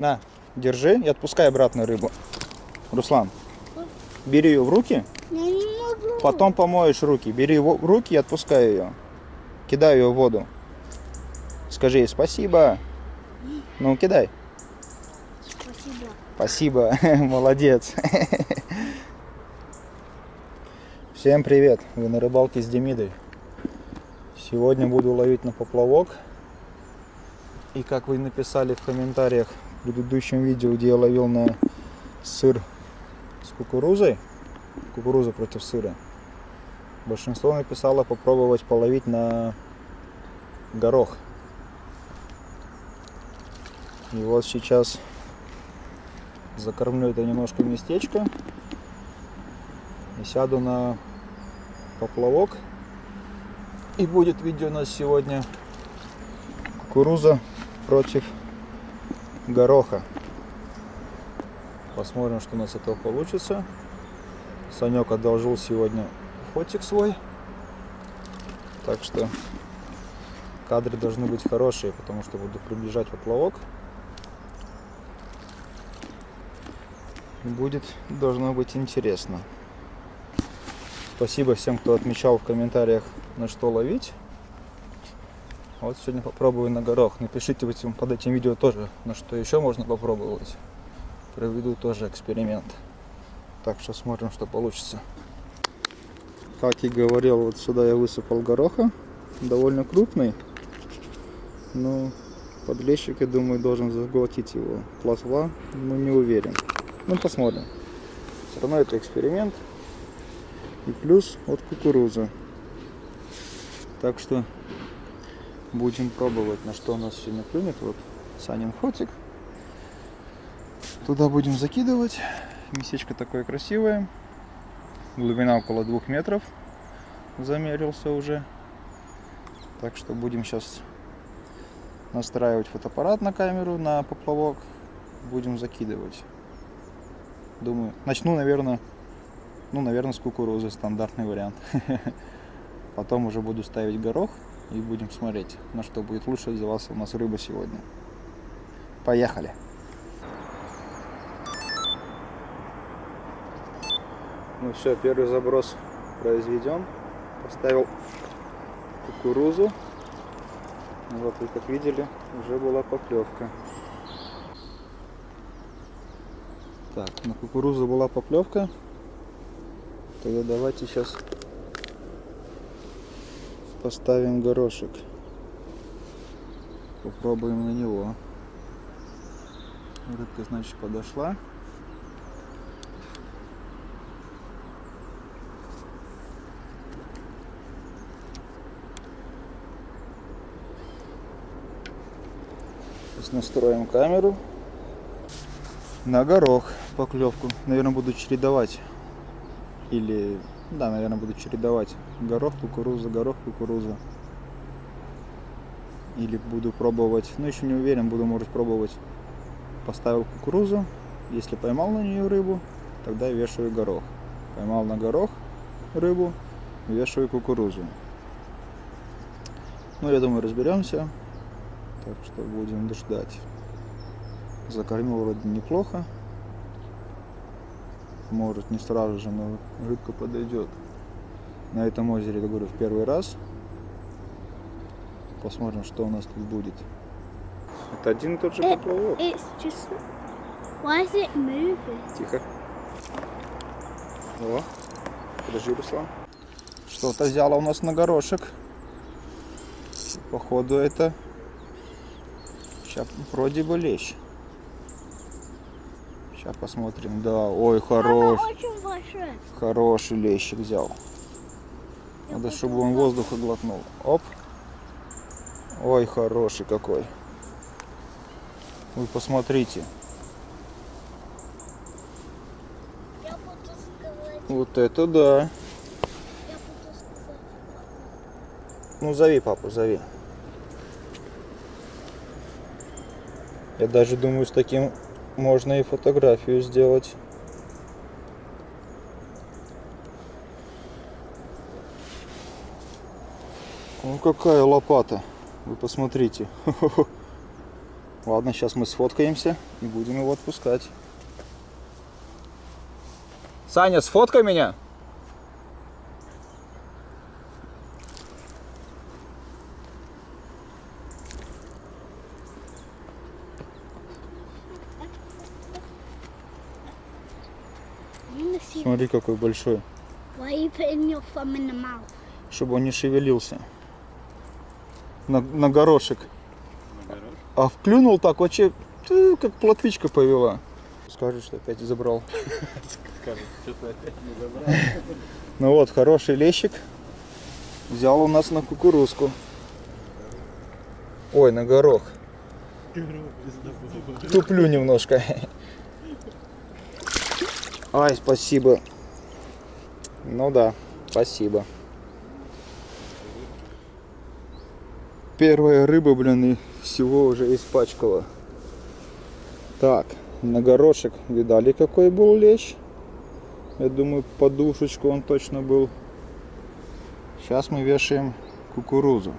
На, держи и отпускай обратно рыбу. Руслан, бери ее в руки, Я не могу. потом помоешь руки. Бери в руки и отпускай ее. Кидай ее в воду. Скажи ей спасибо. Ну, кидай. Спасибо. Спасибо, молодец. Всем привет, вы на рыбалке с Демидой. Сегодня буду ловить на поплавок. И как вы написали в комментариях в предыдущем видео, где я ловил на сыр с кукурузой, кукуруза против сыра, большинство написало попробовать половить на горох. И вот сейчас закормлю это немножко местечко и сяду на поплавок. И будет видео у нас сегодня кукуруза против гороха. Посмотрим, что у нас этого получится. Санек одолжил сегодня фотик свой, так что кадры должны быть хорошие, потому что буду приближать поплавок. Должно быть интересно. Спасибо всем, кто отмечал в комментариях, на что ловить. Вот сегодня попробую на горох. Напишите под этим видео тоже, на что еще можно попробовать. Проведу тоже эксперимент. Так что смотрим, что получится. Как и говорил, вот сюда я высыпал гороха. Довольно крупный. Но подлещик, я думаю, должен заглотить его. Плотва, но не уверен. Ну, посмотрим. Все равно это эксперимент. И плюс от кукурузы. Так что будем пробовать, на что у нас сегодня клюнет. Вот Санин фотик. Туда будем закидывать. Местечко такое красивое. Глубина около 2 метров. Замерился уже. Так что будем сейчас настраивать фотоаппарат на камеру, на поплавок. Будем закидывать. Думаю, начну, наверное, с кукурузы. Стандартный вариант. Потом уже буду ставить горох. И будем смотреть, на что будет лучше отзываться у нас рыба сегодня. Поехали! Ну все, первый заброс произведен. Поставил кукурузу. Вот вы как видели, уже была поклевка. Так, на кукурузу была поклевка. Тогда давайте сейчас поставим горошек. Попробуем на него. Рыбка, значит, подошла. Сейчас настроим камеру на горох поклевку. Наверное, буду чередовать. Или, да, наверное, буду чередовать горох, кукуруза, горох, кукуруза. Или буду пробовать, ну еще не уверен, буду, может, пробовать. Поставил кукурузу, если поймал на нее рыбу, тогда вешаю горох. Поймал на горох рыбу, вешаю кукурузу. Ну, я думаю, разберемся. Так что будем ждать. Закормил вроде неплохо. Может, не сразу же, но рыбка подойдет. На этом озере, я говорю, в первый раз. Посмотрим, что у нас тут будет. Это один и тот же поплавок. Why is it moving? Тихо. О, подожди, Руслан. Что-то взяло у нас на горошек. Походу это сейчас вроде бы лещ. Сейчас посмотрим. Да, ой, хорош. Очень большой. Хороший лещик взял. Надо, чтобы он воздуха глотнул. Оп. Ой, хороший какой. Вы посмотрите. Я буду сказать. Вот это да. Я буду сказать. Ну, зови папу, зови. Я даже думаю, с таким можно и фотографию сделать. Ну какая лопата. Вы посмотрите. Ладно, сейчас мы сфоткаемся и будем его отпускать. Саня, сфоткай меня! I want to see. Смотри, какой большой. Why are you putting your thumb in the mouth? Чтобы он не шевелился. На горошек. А вклюнул так, вообще, как плотвичка повела. Скажешь, что опять забрал. Скажет, что-то опять не забрал. Ну вот, хороший лещик. Взял у нас на кукурузку. Ой, на горох. Туплю немножко. Ай, спасибо. Ну да, спасибо. Первая рыба, блин, и всего уже испачкала. Так, на горошек видали, какой был лещ? Я думаю, подушечку он точно был. Сейчас мы вешаем кукурузу.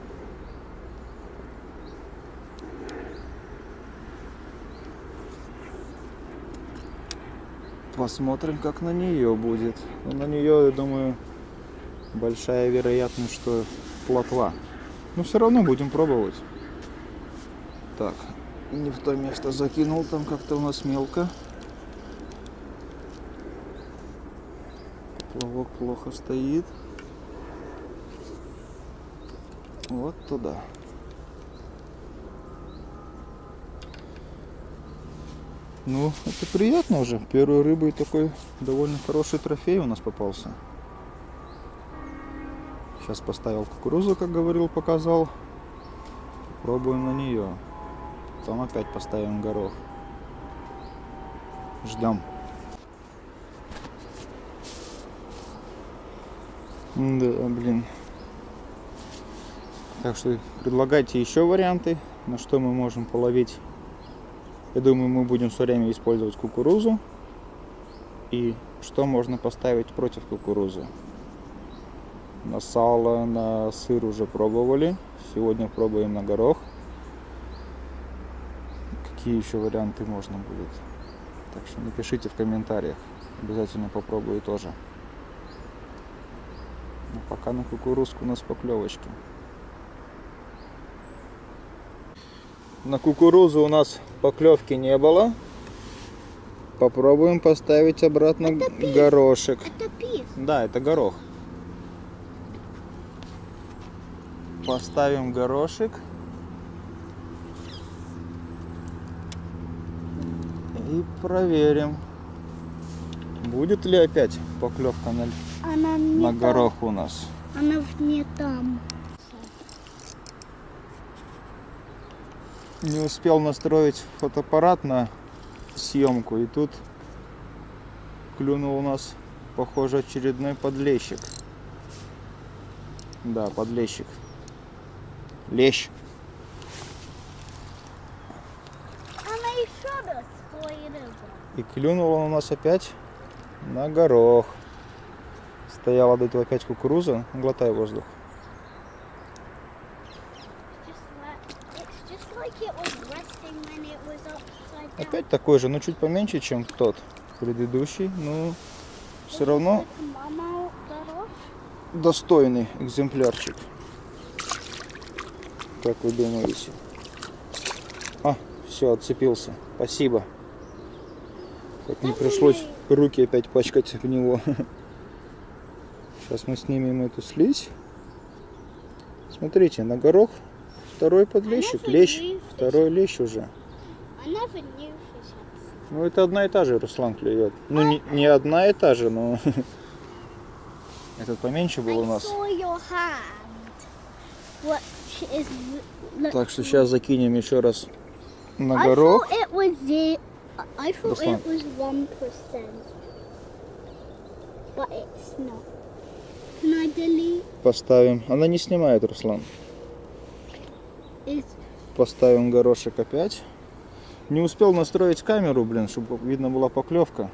Посмотрим, как на нее будет. Ну, на нее, я думаю, большая вероятность, что плотва. Но все равно будем пробовать. Так, не в то место закинул, там как-то у нас мелко. Плавок плохо стоит. Вот туда. Ну, это приятно уже. Первой рыбой такой довольно хороший трофей у нас попался. Сейчас поставил кукурузу, как говорил, показал. Пробуем на нее. Потом опять поставим горох. Ждем. Да, блин. Так что предлагайте еще варианты, на что мы можем половить. Я думаю, мы будем все время использовать кукурузу. И что можно поставить против кукурузы? На сало, на сыр уже пробовали. Сегодня пробуем на горох. Какие еще варианты можно будет? Так что напишите в комментариях. Обязательно попробую тоже. Но пока на кукурузку у нас поклевочки. На кукурузу у нас поклевки не было. Попробуем поставить обратно горошек. Это пис. Да, это горох. Поставим горошек. И проверим, будет ли опять поклевка Она не на там. горох у нас. Она не там. Не успел настроить фотоаппарат на съемку, и тут клюнул у нас, похоже, очередной подлещик. Да, подлещик. Лещ. Она еще раз твои рыбы. И клюнул он у нас опять на горох. Стояла до этого опять кукуруза. Глотай воздух. It's just like it was resting when it was upside down. Опять такой же, но чуть поменьше, чем тот предыдущий. Но все равно Мама горох. достойный экземплярчик. Как вы думаете? А, все, отцепился. Спасибо. Как не пришлось руки опять пачкать в него. Сейчас мы снимем эту слизь. Смотрите, на горох второй подлещик. Лещ. Второй лещ уже. I never knew fish had. Ну, это одна и та же, Руслан клюет. Ну, не одна и та же, но этот поменьше был у I нас. saw your hand. Which is. Look, Так что сейчас закинем еще раз на I горох. thought it was I thought Руслан. it was 1%, but it's not. Can I delete? Поставим. Она не снимает, Руслан. Is Поставим горошек опять. Не успел настроить камеру, блин, чтобы видно была поклевка.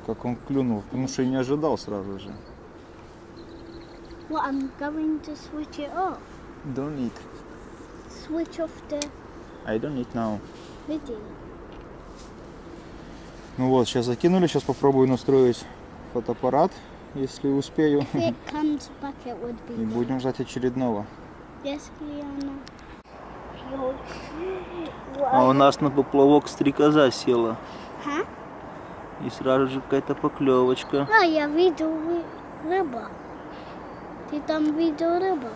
Как он клюнул, потому что я не ожидал сразу же. what I'm going to switch it off. Don't need. Switch off the I don't need now. Video. Ну вот, сейчас закинули, сейчас попробую настроить фотоаппарат, если успею. If it comes back, it would be. И будем ждать очередного. Yes, Liana. А у нас на поплавок стрекоза села. Huh? И сразу же какая-то поклевочка. А, я видел рыба. Ты там видел рыбу?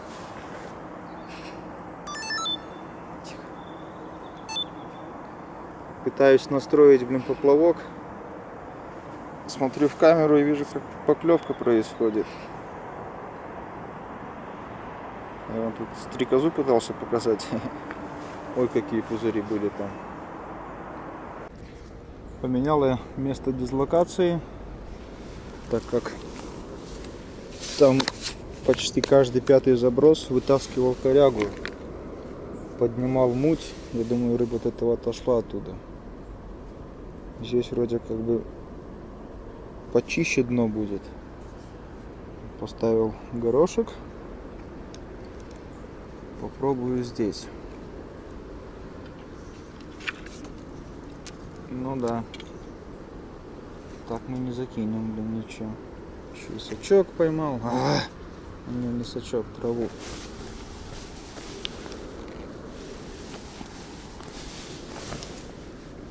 Пытаюсь настроить, поплавок. Смотрю в камеру и вижу, как поклевка происходит. Я вам тут стрекозу пытался показать. Ой, какие пузыри были там. Поменял я место дислокации, так как там почти каждый пятый заброс вытаскивал корягу, поднимал муть. Я думаю, рыба от этого отошла оттуда. Здесь вроде как бы почище дно будет. Поставил горошек. Попробую здесь. Ну да. Так мы не закинем, ничего. Еще и сачок поймал. Не сачок, траву.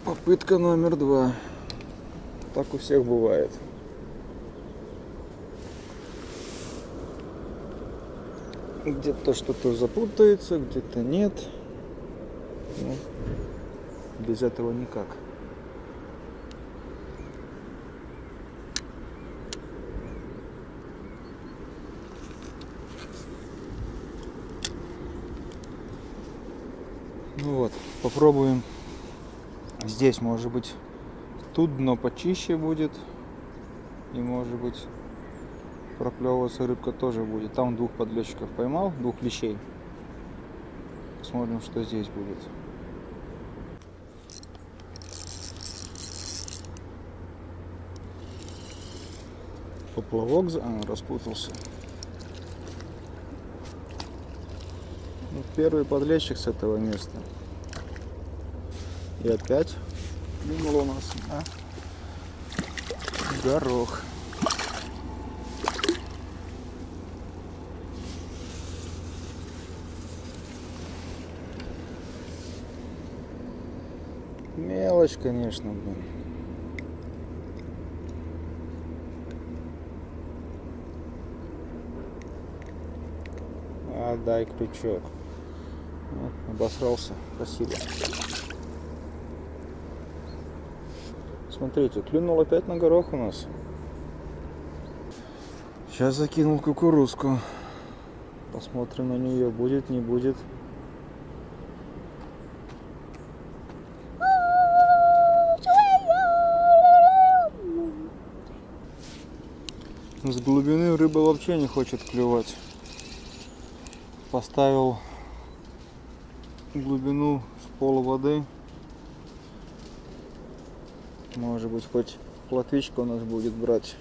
Попытка номер 2. Так у всех бывает. Где-то что-то запутается, где-то нет. Ну, без этого никак. Ну вот, попробуем. Здесь, может быть, тут дно почище будет. И, может быть, проклевываться рыбка тоже будет. Там 2 подлещиков поймал, 2 лещей. Посмотрим, что здесь будет. Поплавок распутался. Ну, первый подлещик с этого места. И опять клюнул у нас горох. Мелочь, конечно, блин. Дай крючок. Вот, обосрался. Спасибо. Смотрите, клюнул опять на горох у нас. Сейчас закинул кукурузку. Посмотрим на нее, будет, не будет. С глубины рыба вообще не хочет клевать. Поставил глубину в пол воды. Может быть, хоть плотвичка у нас будет брать.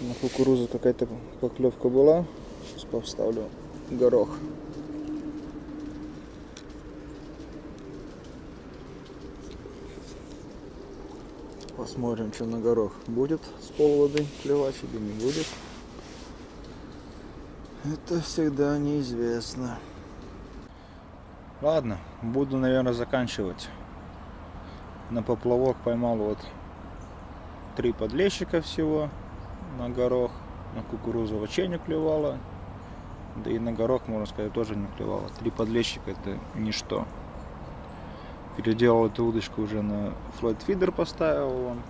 На кукурузу какая-то поклевка была. Сейчас поставлю горох. Посмотрим, что на горох будет с полводы клевать или не будет. Это всегда неизвестно. Ладно, буду, наверное, заканчивать. На поплавок поймал вот 3 подлещика всего на горох. На кукурузу вообще не клевало. Да и на горох, можно сказать, тоже не клевало. 3 подлещика — это ничто. Переделал эту удочку уже на флотфидер, поставил он.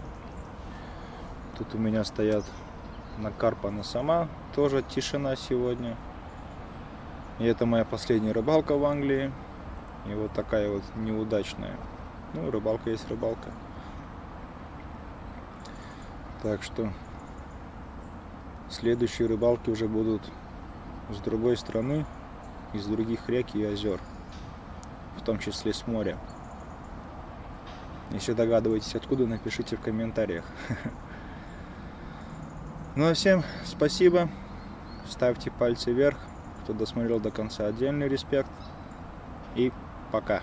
Тут у меня стоят на карпа, на сама. Тоже тишина сегодня. И это моя последняя рыбалка в Англии. И вот такая вот неудачная. Ну, рыбалка есть рыбалка. Так что следующие рыбалки уже будут с другой стороны, из других рек и озер. В том числе с моря. Если догадываетесь откуда, напишите в комментариях. Ну а всем спасибо. Ставьте пальцы вверх, кто кто досмотрел до конца, отдельный респект. И пока.